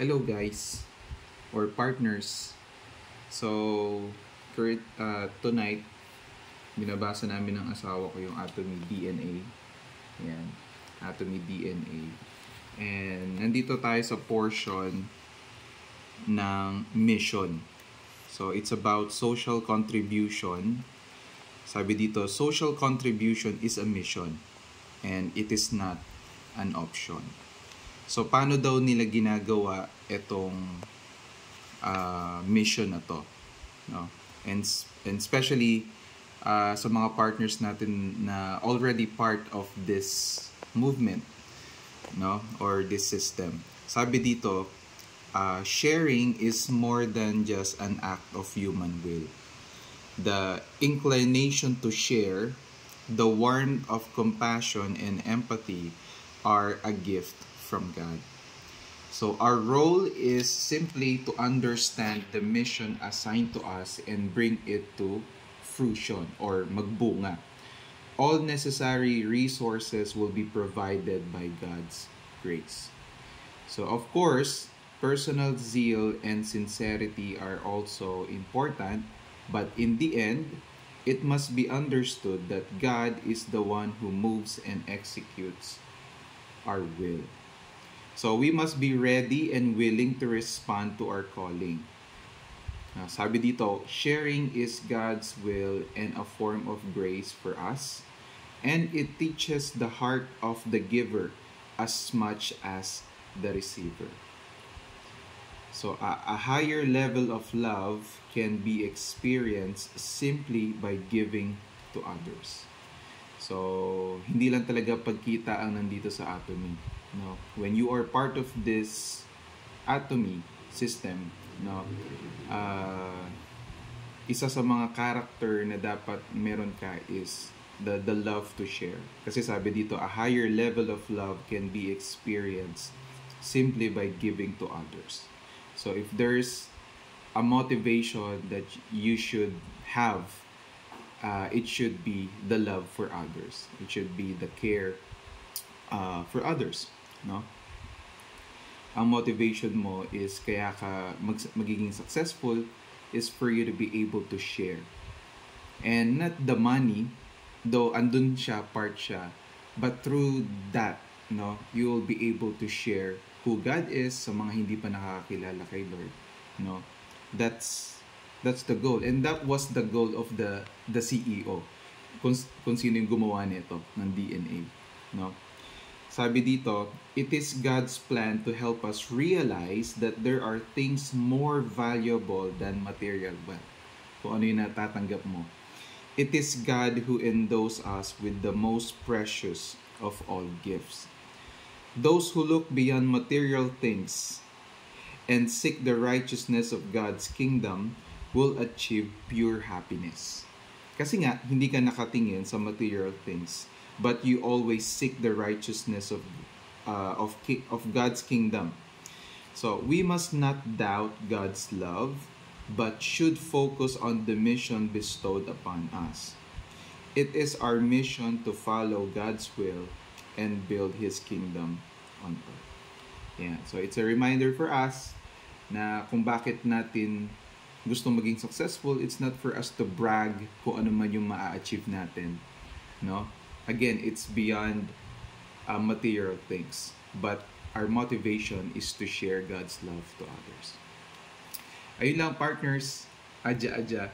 Hello guys or partners. So tonight binabasa namin ng asawa ko yung Atomy DNA. Yan, Atomy DNA. And nandito tayo sa portion ng mission. So it's about social contribution. Sabi dito, social contribution is a mission and it is not an option. So, paano daw nila ginagawa itong mission na to? No? And especially sa mga partners natin na already part of this movement, no? Or this system. Sabi dito, sharing is more than just an act of human will. The inclination to share, the warmth of compassion and empathy are a gift from God. So our role is simply to understand the mission assigned to us and bring it to fruition or magbunga. All necessary resources will be provided by God's grace. So of course, personal zeal and sincerity are also important, but in the end, it must be understood that God is the one who moves and executes our will. So we must be ready and willing to respond to our calling. Sabi dito, sharing is God's will and a form of grace for us, and it teaches the heart of the giver as much as the receiver. So a higher level of love can be experienced simply by giving to others. So hindi lang talaga pagkita ang nandito sa Atomy. No, when you are part of this Atomy system, no, isa sa mga character na dapat meron ka is the love to share. Kasi sabi dito, a higher level of love can be experienced simply by giving to others. So if there's a motivation that you should have, it should be the love for others. It should be the care for others. No? Ang motivation mo is kaya ka magiging successful is for you to be able to share. And not the money, though andun siya, part siya, but through that, no, you will be able to share who God is sa mga hindi pa nakakakilala kay Lord. No? That's the goal. And that was the goal of the CEO. Kung sino yung gumawa nito ng DNA. No? Sabi dito, it is God's plan to help us realize that there are things more valuable than material wealth. Kung ano yung natatanggap mo. It is God who endows us with the most precious of all gifts. Those who look beyond material things and seek the righteousness of God's kingdom will achieve pure happiness. Kasi nga, hindi ka nakatingin sa material things, but you always seek the righteousness of God's kingdom. So we must not doubt God's love, but should focus on the mission bestowed upon us. It is our mission to follow God's will and build His kingdom on earth. Yeah, so it's a reminder for us na kung bakit natin gusto maging successful, it's not for us to brag kung ano man yung ma-achieve natin. No? Again, it's beyond material things. But our motivation is to share God's love to others. Ayun lang, partners. Adya-adya.